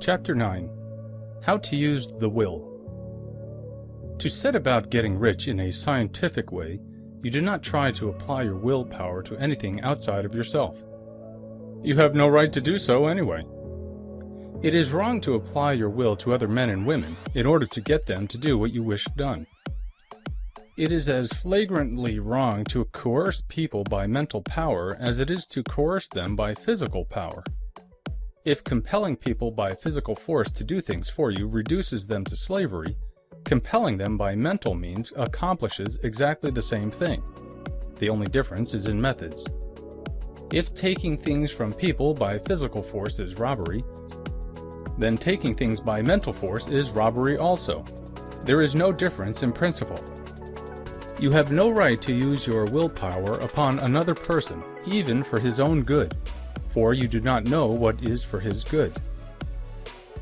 Chapter 9. How to use the will. To set about getting rich in a scientific way, you do not try to apply your willpower to anything outside of yourself. You have no right to do so anyway. It is wrong to apply your will to other men and women in order to get them to do what you wish done. It is as flagrantly wrong to coerce people by mental power as it is to coerce them by physical power. If compelling people by physical force to do things for you reduces them to slavery, compelling them by mental means accomplishes exactly the same thing. The only difference is in methods. If taking things from people by physical force is robbery, then taking things by mental force is robbery also. There is no difference in principle. You have no right to use your willpower upon another person, even for his own good, for you do not know what is for his good.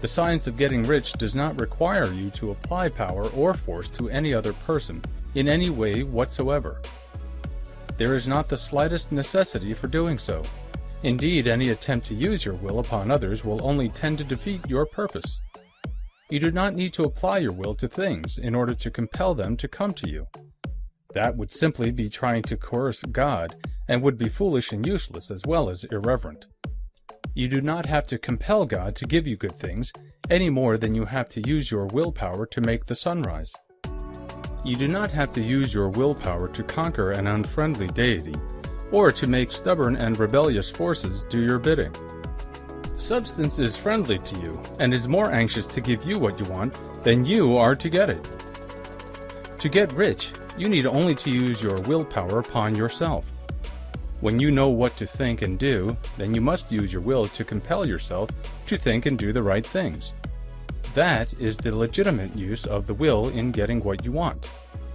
The science of getting rich does not require you to apply power or force to any other person, in any way whatsoever. There is not the slightest necessity for doing so. Indeed, any attempt to use your will upon others will only tend to defeat your purpose. You do not need to apply your will to things in order to compel them to come to you. That would simply be trying to coerce God, and would be foolish and useless as well as irreverent. You do not have to compel God to give you good things, any more than you have to use your willpower to make the sunrise. You do not have to use your willpower to conquer an unfriendly deity, or to make stubborn and rebellious forces do your bidding. Substance is friendly to you, and is more anxious to give you what you want than you are to get it. To get rich, you need only to use your willpower upon yourself. When you know what to think and do, then you must use your will to compel yourself to think and do the right things. That is the legitimate use of the will in getting what you want,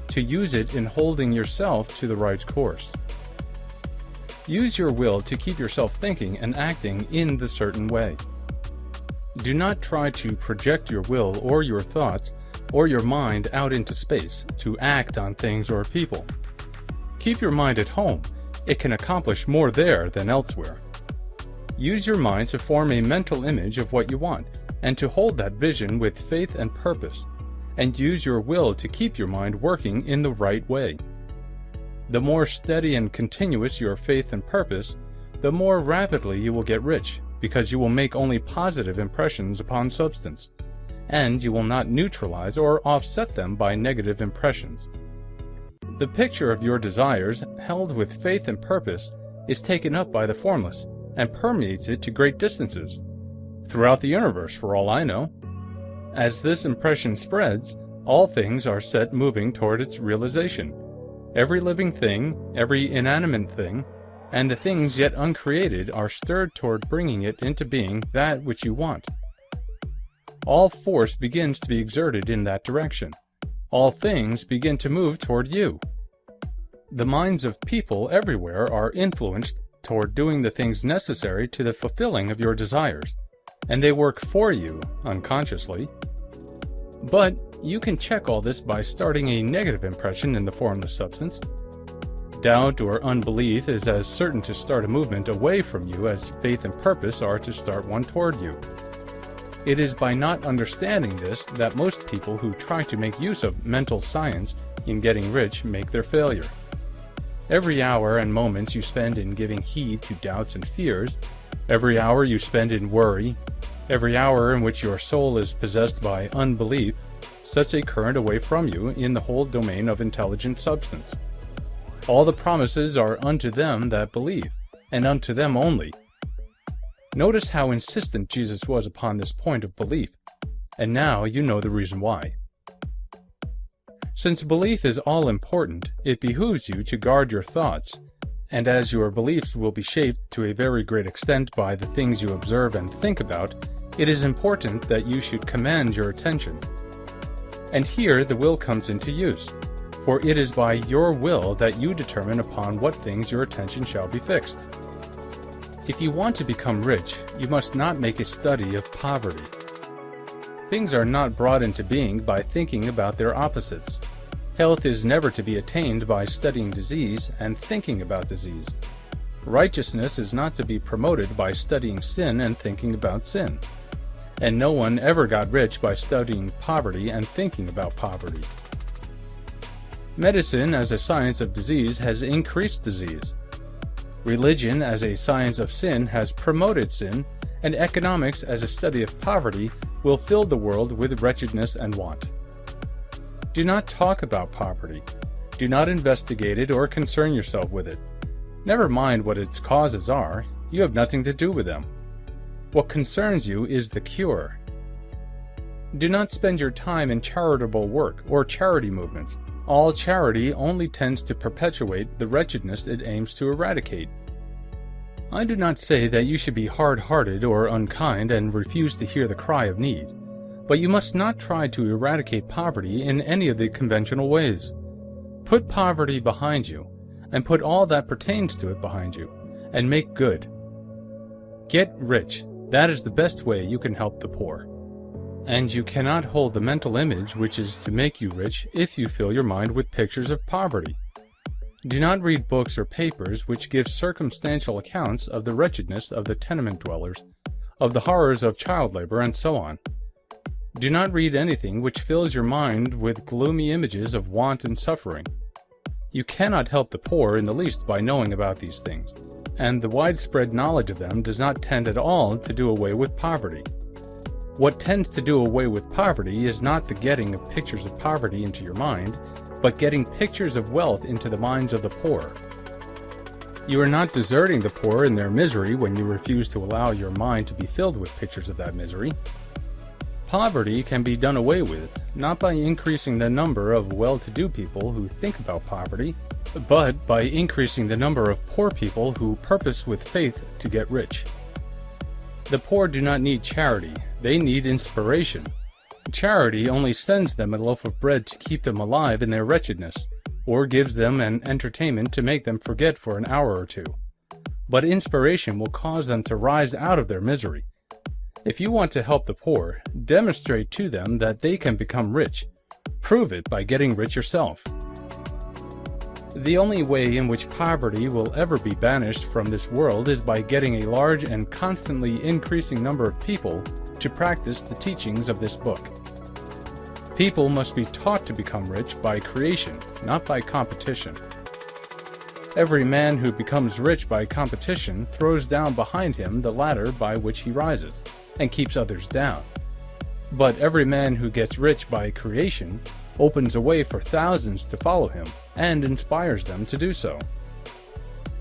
to use it in holding yourself to the right course. Use your will to keep yourself thinking and acting in the certain way. Do not try to project your will or your thoughts or your mind out into space to act on things or people. Keep your mind at home. It can accomplish more there than elsewhere. Use your mind to form a mental image of what you want, and to hold that vision with faith and purpose, and use your will to keep your mind working in the right way. The more steady and continuous your faith and purpose, the more rapidly you will get rich, because you will make only positive impressions upon substance, and you will not neutralize or offset them by negative impressions. The picture of your desires, held with faith and purpose, is taken up by the formless, and permeates it to great distances, throughout the universe for all I know. As this impression spreads, all things are set moving toward its realization. Every living thing, every inanimate thing, and the things yet uncreated are stirred toward bringing it into being that which you want. All force begins to be exerted in that direction. All things begin to move toward you. The minds of people everywhere are influenced toward doing the things necessary to the fulfilling of your desires, and they work for you, unconsciously. But you can check all this by starting a negative impression in the formless substance. Doubt or unbelief is as certain to start a movement away from you as faith and purpose are to start one toward you. It is by not understanding this that most people who try to make use of mental science in getting rich make their failure. Every hour and moments you spend in giving heed to doubts and fears, every hour you spend in worry, every hour in which your soul is possessed by unbelief, sets a current away from you in the whole domain of intelligent substance. All the promises are unto them that believe, and unto them only. Notice how insistent Jesus was upon this point of belief, and now you know the reason why. Since belief is all important, it behooves you to guard your thoughts, and as your beliefs will be shaped to a very great extent by the things you observe and think about, it is important that you should command your attention. And here the will comes into use, for it is by your will that you determine upon what things your attention shall be fixed. If you want to become rich, you must not make a study of poverty. Things are not brought into being by thinking about their opposites. Health is never to be attained by studying disease and thinking about disease. Righteousness is not to be promoted by studying sin and thinking about sin. and no one ever got rich by studying poverty and thinking about poverty. Medicine as a science of disease has increased disease. Religion as a science of sin has promoted sin, and economics as a study of poverty will fill the world with wretchedness and want. Do not talk about poverty. Do not investigate it or concern yourself with it. Never mind what its causes are, you have nothing to do with them. What concerns you is the cure. Do not spend your time in charitable work or charity movements. All charity only tends to perpetuate the wretchedness it aims to eradicate. I do not say that you should be hard-hearted or unkind and refuse to hear the cry of need, but you must not try to eradicate poverty in any of the conventional ways. Put poverty behind you, and put all that pertains to it behind you, and make good. Get rich. That is the best way you can help the poor. And you cannot hold the mental image which is to make you rich if you fill your mind with pictures of poverty. Do not read books or papers which give circumstantial accounts of the wretchedness of the tenement dwellers, of the horrors of child labor, and so on. Do not read anything which fills your mind with gloomy images of want and suffering. You cannot help the poor in the least by knowing about these things, and the widespread knowledge of them does not tend at all to do away with poverty. What tends to do away with poverty is not the getting of pictures of poverty into your mind, but getting pictures of wealth into the minds of the poor. You are not deserting the poor in their misery when you refuse to allow your mind to be filled with pictures of that misery. Poverty can be done away with, not by increasing the number of well-to-do people who think about poverty, but by increasing the number of poor people who purpose with faith to get rich. The poor do not need charity, they need inspiration. Charity only sends them a loaf of bread to keep them alive in their wretchedness, or gives them an entertainment to make them forget for an hour or two. But inspiration will cause them to rise out of their misery. If you want to help the poor, demonstrate to them that they can become rich. Prove it by getting rich yourself. The only way in which poverty will ever be banished from this world is by getting a large and constantly increasing number of people to practice the teachings of this book. People must be taught to become rich by creation, not by competition. Every man who becomes rich by competition throws down behind him the ladder by which he rises, and keeps others down. But every man who gets rich by creation opens a way for thousands to follow him, and inspires them to do so.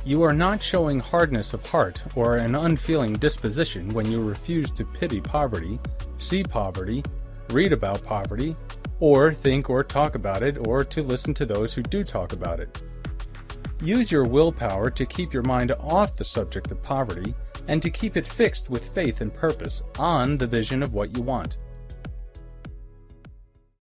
You are not showing hardness of heart or an unfeeling disposition when you refuse to pity poverty, see poverty, read about poverty, or think or talk about it, or to listen to those who do talk about it. Use your willpower to keep your mind off the subject of poverty, and to keep it fixed with faith and purpose on the vision of what you want.